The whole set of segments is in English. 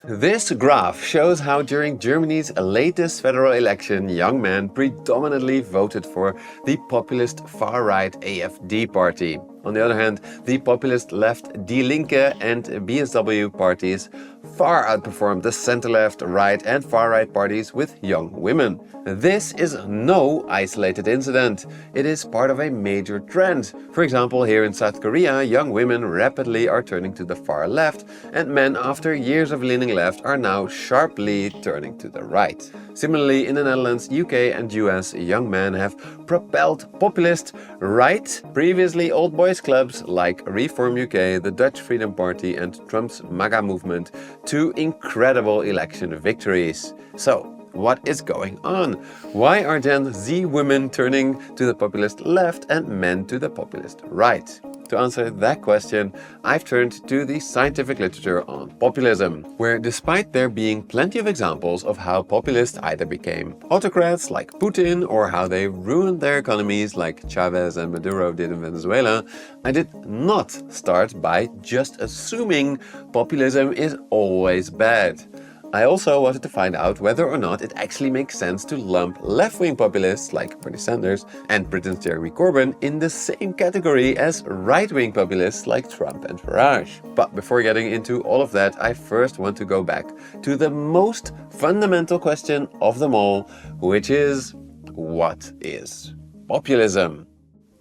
This graph shows how during Germany's latest federal election, young men predominantly voted for the populist far-right AfD party. On the other hand, the populist left Die Linke and BSW parties far outperformed the center-left, right and far-right parties with young women. This is no isolated incident. It is part of a major trend. For example, here in South Korea, young women rapidly are turning to the far left, and men after years of leaning left are now sharply turning to the right. Similarly, in the Netherlands, UK and US, young men have propelled populist right, previously old boys clubs like Reform UK, the Dutch Freedom Party and Trump's MAGA movement to incredible election victories. So, what is going on? Why are Gen Z women turning to the populist left and men to the populist right? To answer that question, I've turned to the scientific literature on populism, where despite there being plenty of examples of how populists either became autocrats like Putin or how they ruined their economies like Chavez and Maduro did in Venezuela, I did not start by just assuming populism is always bad. I also wanted to find out whether or not it actually makes sense to lump left-wing populists like Bernie Sanders and Britain's Jeremy Corbyn in the same category as right-wing populists like Trump and Farage. But before getting into all of that, I first want to go back to the most fundamental question of them all, which is, what is populism?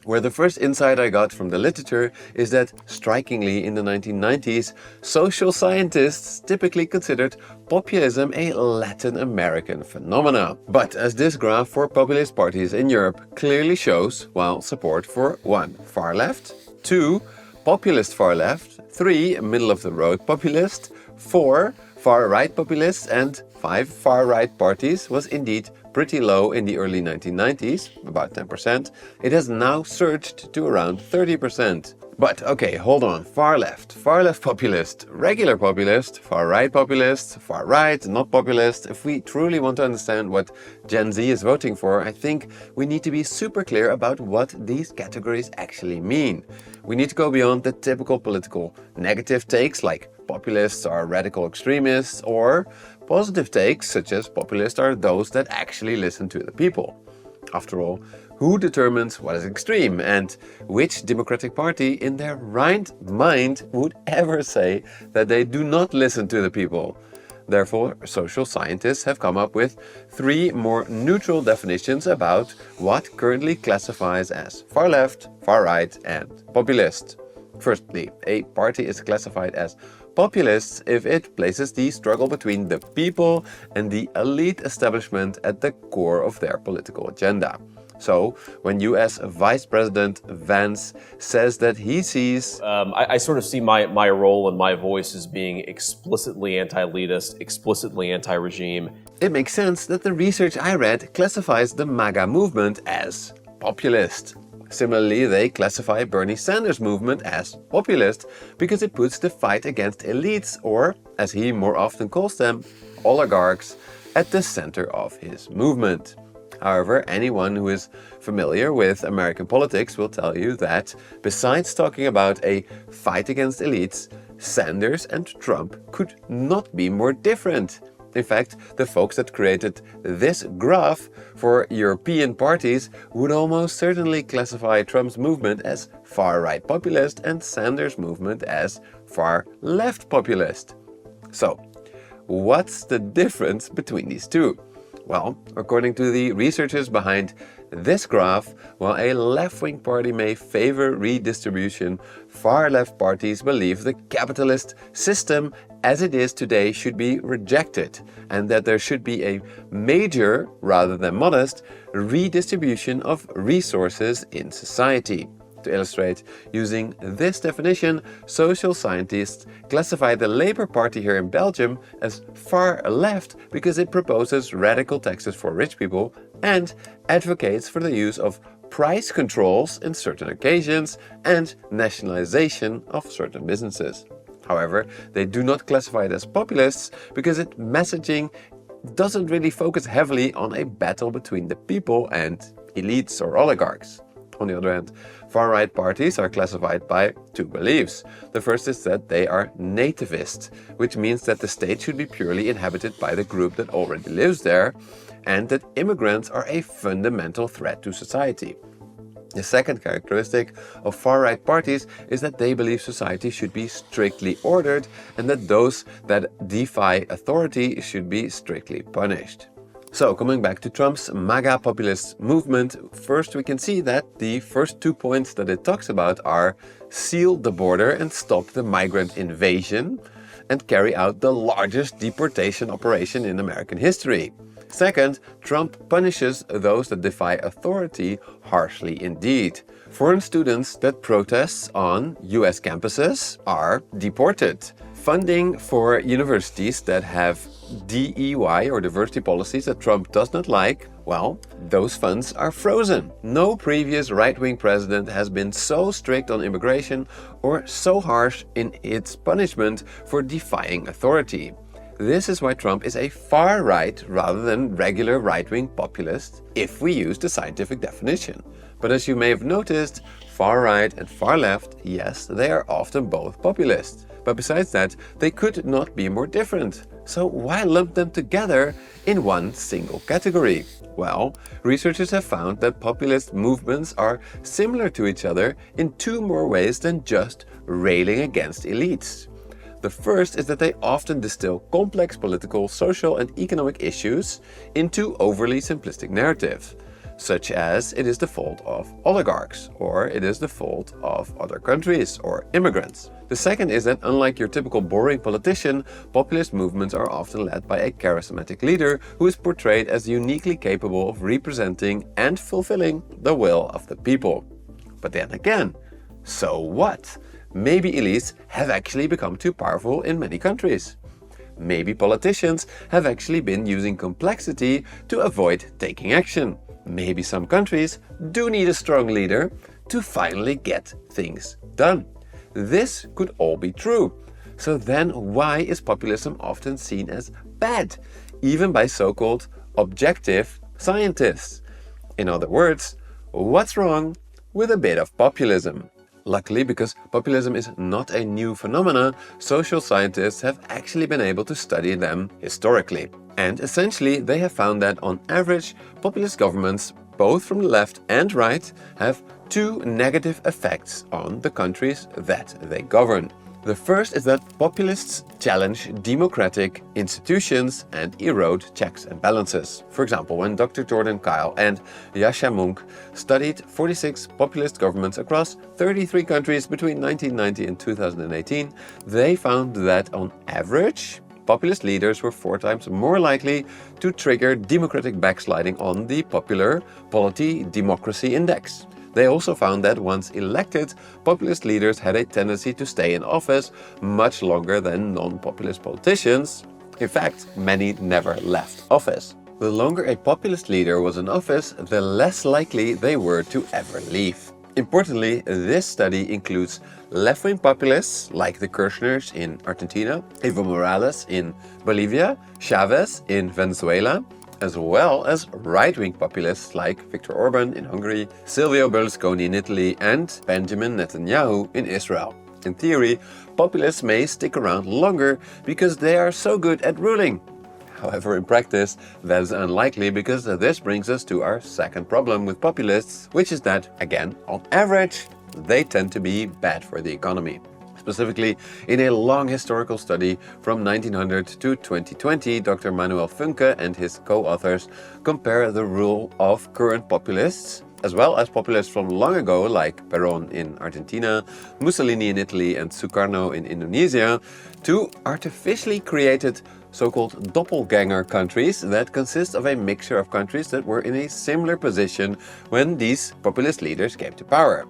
Where the first insight I got from the literature is that, strikingly, in the 1990s, social scientists typically considered populism a Latin American phenomenon. But as this graph for populist parties in Europe clearly shows, while support for 1. Far left, 2. Populist far left, 3. Middle-of-the-road populist, 4. Far-right populists and 5. far-right parties was indeed pretty low in the early 1990s, about 10%, it has now surged to around 30%. But okay, hold on, far left populist, regular populist, far right populist, far right, not populist. If we truly want to understand what Gen Z is voting for, I think we need to be super clear about what these categories actually mean. We need to go beyond the typical political negative takes like populists are radical extremists, or positive takes such as populists are those that actually listen to the people. After all, who determines what is extreme, and which Democratic Party in their right mind would ever say that they do not listen to the people? Therefore, social scientists have come up with 3 more neutral definitions about what currently classifies as far left, far right and populist. Firstly, a party is classified as populist if it places the struggle between the people and the elite establishment at the core of their political agenda. So, when US Vice President Vance says that he sees... I sort of see my role and my voice as being explicitly anti-elitist, explicitly anti-regime. It makes sense that the research I read classifies the MAGA movement as populist. Similarly, they classify Bernie Sanders' movement as populist because it puts the fight against elites, or, as he more often calls them, oligarchs, at the center of his movement. However, anyone who is familiar with American politics will tell you that, besides talking about a fight against elites, Sanders and Trump could not be more different. In fact, the folks that created this graph for European parties would almost certainly classify Trump's movement as far-right populist and Sanders' movement as far-left populist. So, what's the difference between these two? Well, according to the researchers behind this graph, while a left-wing party may favor redistribution, far-left parties believe the capitalist system as it is today should be rejected, and that there should be a major, rather than modest, redistribution of resources in society. To illustrate, using this definition, social scientists classify the Labour Party here in Belgium as far left because it proposes radical taxes for rich people and advocates for the use of price controls in certain occasions and nationalization of certain businesses. However, they do not classify it as populists because its messaging doesn't really focus heavily on a battle between the people and elites or oligarchs. On the other hand, far-right parties are classified by two beliefs. The first is that they are nativist, which means that the state should be purely inhabited by the group that already lives there, and that immigrants are a fundamental threat to society. The second characteristic of far-right parties is that they believe society should be strictly ordered and that those that defy authority should be strictly punished. So, coming back to Trump's MAGA populist movement, first we can see that the first 2 points that it talks about are seal the border and stop the migrant invasion and carry out the largest deportation operation in American history. Second, Trump punishes those that defy authority harshly indeed. Foreign students that protest on US campuses are deported. Funding for universities that have DEI or diversity policies that Trump does not like, well, those funds are frozen. No previous right-wing president has been so strict on immigration or so harsh in its punishment for defying authority. This is why Trump is a far-right rather than regular right-wing populist, if we use the scientific definition. But as you may have noticed, far-right and far-left, yes, they are often both populist. But besides that, they could not be more different. So why lump them together in one single category? Well, researchers have found that populist movements are similar to each other in two more ways than just railing against elites. The first is that they often distill complex political, social and economic issues into overly simplistic narratives, such as it is the fault of oligarchs, or it is the fault of other countries or immigrants. The second is that unlike your typical boring politician, populist movements are often led by a charismatic leader who is portrayed as uniquely capable of representing and fulfilling the will of the people. But then again, so what? Maybe elites have actually become too powerful in many countries. Maybe politicians have actually been using complexity to avoid taking action. Maybe some countries do need a strong leader to finally get things done. This could all be true. So then why is populism often seen as bad, even by so-called objective scientists? In other words, what's wrong with a bit of populism? Luckily, because populism is not a new phenomenon, social scientists have actually been able to study them historically. And essentially, they have found that on average, populist governments, both from the left and right, have two negative effects on the countries that they govern. The first is that populists challenge democratic institutions and erode checks and balances. For example, when Dr. Jordan Kyle and Yascha Mounk studied 46 populist governments across 33 countries between 1990 and 2018, they found that on average, populist leaders were 4 times more likely to trigger democratic backsliding on the Popular Polity Democracy Index. They also found that once elected, populist leaders had a tendency to stay in office much longer than non-populist politicians. In fact, many never left office. The longer a populist leader was in office, the less likely they were to ever leave. Importantly, this study includes left-wing populists like the Kirchners in Argentina, Evo Morales in Bolivia, Chavez in Venezuela, as well as right-wing populists like Viktor Orban in Hungary, Silvio Berlusconi in Italy, and Benjamin Netanyahu in Israel. In theory, populists may stick around longer because they are so good at ruling. However, in practice, that is unlikely because this brings us to our second problem with populists, which is that, again, on average, they tend to be bad for the economy. Specifically, in a long historical study from 1900 to 2020, Dr. Manuel Funke and his co-authors compare the rule of current populists, as well as populists from long ago like Perón in Argentina, Mussolini in Italy and Sukarno in Indonesia, to artificially created so-called doppelganger countries that consist of a mixture of countries that were in a similar position when these populist leaders came to power.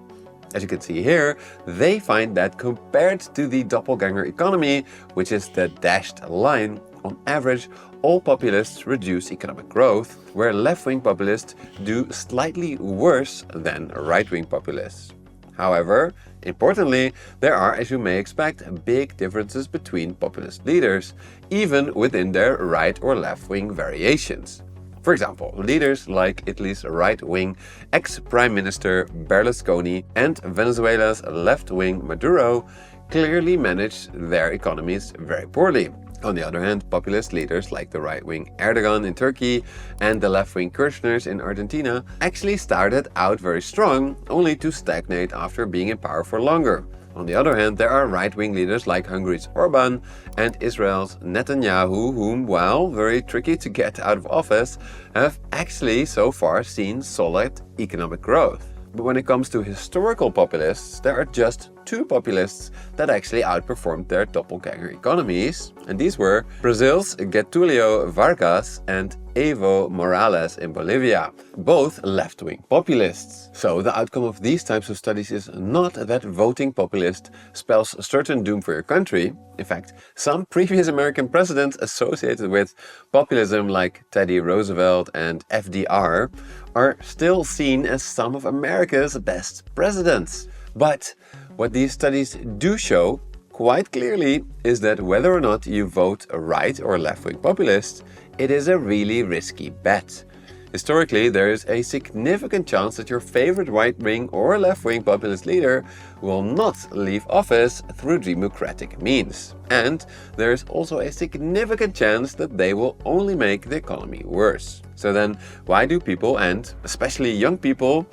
As you can see here, they find that compared to the doppelganger economy, which is the dashed line, on average, all populists reduce economic growth, where left-wing populists do slightly worse than right-wing populists. However, importantly, there are, as you may expect, big differences between populist leaders, even within their right or left-wing variations. For example, leaders like Italy's right-wing ex-Prime Minister Berlusconi and Venezuela's left-wing Maduro clearly managed their economies very poorly. On the other hand, populist leaders like the right-wing Erdogan in Turkey and the left-wing Kirchners in Argentina actually started out very strong, only to stagnate after being in power for longer. On the other hand, there are right-wing leaders like Hungary's Orbán and Israel's Netanyahu, whom, while very tricky to get out of office, have actually so far seen solid economic growth. But when it comes to historical populists, there are just two populists that actually outperformed their doppelganger economies, and these were Brazil's Getúlio Vargas and Evo Morales in Bolivia, both left-wing populists. So the outcome of these types of studies is not that voting populist spells certain doom for your country. In fact, some previous American presidents associated with populism like Teddy Roosevelt and FDR are still seen as some of America's best presidents. But what these studies do show quite clearly is that whether or not you vote a right or left-wing populist, it is a really risky bet. Historically, there is a significant chance that your favorite right-wing or left-wing populist leader will not leave office through democratic means. And there is also a significant chance that they will only make the economy worse. So then, why do people, and especially young people,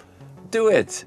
do it?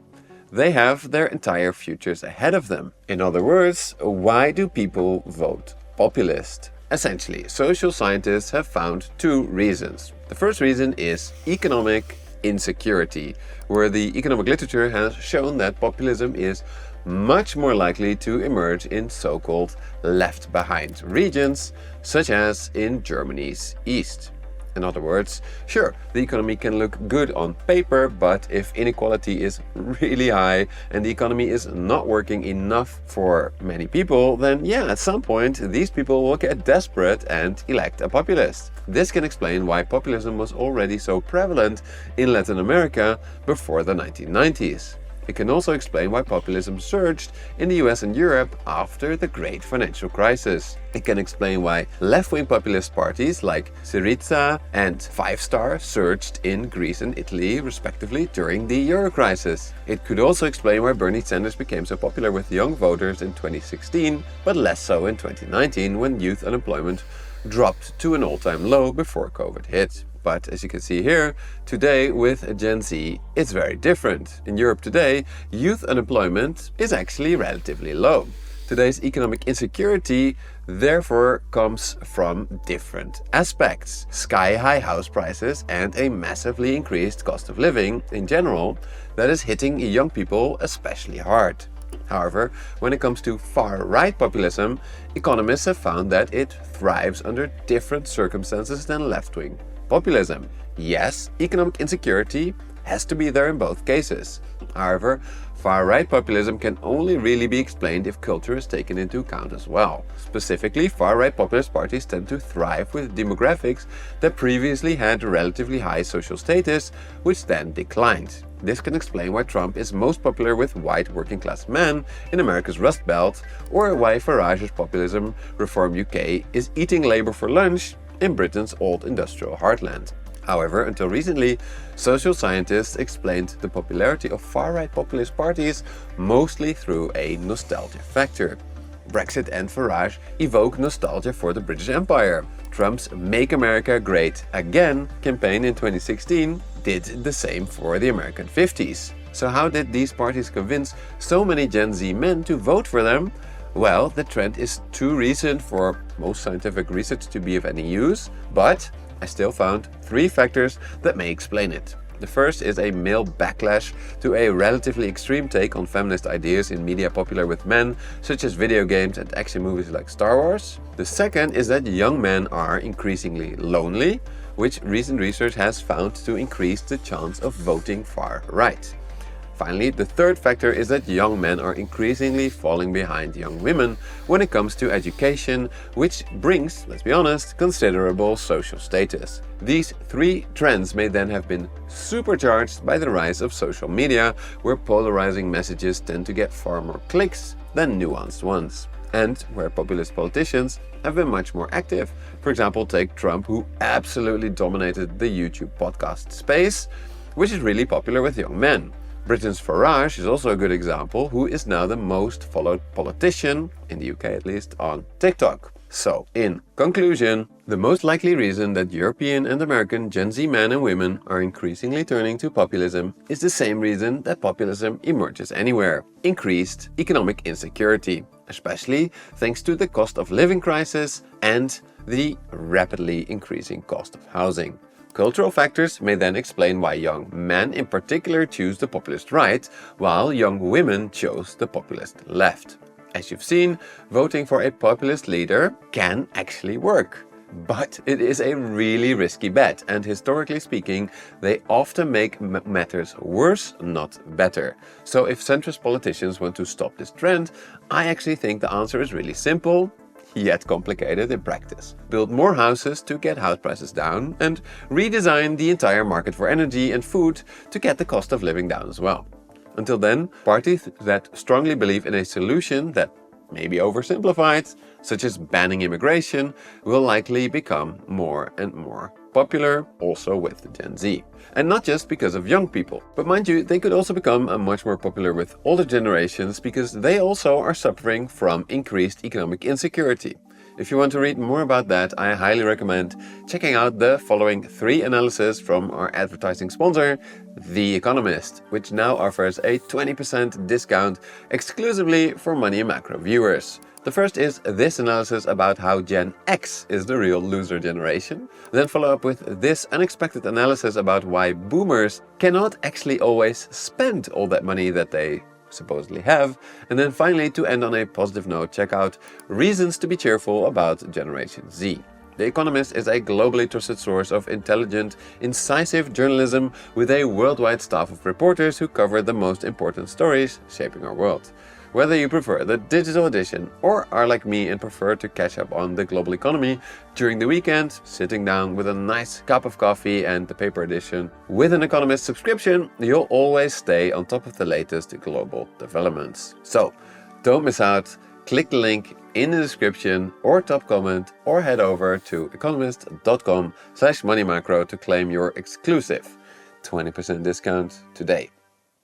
They have their entire futures ahead of them. In other words, why do people vote populist? Essentially, social scientists have found two reasons. The first reason is economic insecurity, where the economic literature has shown that populism is much more likely to emerge in so-called left-behind regions, such as in Germany's east. In other words, sure, the economy can look good on paper, but if inequality is really high and the economy is not working enough for many people, then yeah, at some point these people will get desperate and elect a populist. This can explain why populism was already so prevalent in Latin America before the 1990s. It can also explain why populism surged in the US and Europe after the great financial crisis. It can explain why left-wing populist parties like Syriza and Five Star surged in Greece and Italy, respectively, during the Euro crisis. It could also explain why Bernie Sanders became so popular with young voters in 2016, but less so in 2019 when youth unemployment dropped to an all-time low before COVID hit. But as you can see here, today with Gen Z, it's very different. In Europe today, youth unemployment is actually relatively low. Today's economic insecurity therefore comes from different aspects. Sky-high house prices and a massively increased cost of living in general that is hitting young people especially hard. However, when it comes to far-right populism, economists have found that it thrives under different circumstances than left-wing populism. Yes, economic insecurity has to be there in both cases. However, far-right populism can only really be explained if culture is taken into account as well. Specifically, far-right populist parties tend to thrive with demographics that previously had relatively high social status, which then declined. This can explain why Trump is most popular with white working-class men in America's Rust Belt, or why Farage's populism Reform UK is eating Labour for lunch in Britain's old industrial heartland. However, until recently, social scientists explained the popularity of far-right populist parties mostly through a nostalgia factor. Brexit and Farage evoke nostalgia for the British Empire. Trump's Make America Great Again campaign in 2016 did the same for the American 50s. So how did these parties convince so many Gen Z men to vote for them? Well, the trend is too recent for most scientific research to be of any use, but I still found three factors that may explain it. The first is a male backlash to a relatively extreme take on feminist ideas in media popular with men, such as video games and action movies like Star Wars. The second is that young men are increasingly lonely, which recent research has found to increase the chance of voting far right. Finally, the third factor is that young men are increasingly falling behind young women when it comes to education, which brings, let's be honest, considerable social status. These three trends may then have been supercharged by the rise of social media, where polarizing messages tend to get far more clicks than nuanced ones. and where populist politicians have been much more active. For example, take Trump, who absolutely dominated the YouTube podcast space, which is really popular with young men. Britain's Farage is also a good example, who is now the most followed politician, in the UK at least, on TikTok. So, in conclusion, the most likely reason that European and American Gen Z men and women are increasingly turning to populism is the same reason that populism emerges anywhere: increased economic insecurity, especially thanks to the cost of living crisis and the rapidly increasing cost of housing. Cultural factors may then explain why young men in particular choose the populist right, while young women chose the populist left. As you've seen, voting for a populist leader can actually work. But it is a really risky bet, and historically speaking, they often make matters worse, not better. So if centrist politicians want to stop this trend, I actually think the answer is really simple, yet complicated in practice. Build more houses to get house prices down, and redesign the entire market for energy and food to get the cost of living down as well. Until then, parties that strongly believe in a solution that may be oversimplified, such as banning immigration, will likely become more and more popular, also with the Gen Z. And not just because of young people. But mind you, they could also become much more popular with older generations, because they also are suffering from increased economic insecurity. If you want to read more about that, I highly recommend checking out the following 3 analyses from our advertising sponsor, The Economist, which now offers a 20% discount exclusively for Money and Macro viewers. The first is this analysis about how Gen X is the real loser generation. Then follow up with this unexpected analysis about why boomers cannot actually always spend all that money that they supposedly have. And then finally, to end on a positive note, check out Reasons to be Cheerful about Generation Z. The Economist is a globally trusted source of intelligent, incisive journalism with a worldwide staff of reporters who cover the most important stories shaping our world. Whether you prefer the digital edition or are like me and prefer to catch up on the global economy during the weekend, sitting down with a nice cup of coffee and the paper edition with an Economist subscription, you'll always stay on top of the latest global developments. So, don't miss out. Click the link in the description or top comment, or head over to economist.com/moneymacro to claim your exclusive 20% discount today.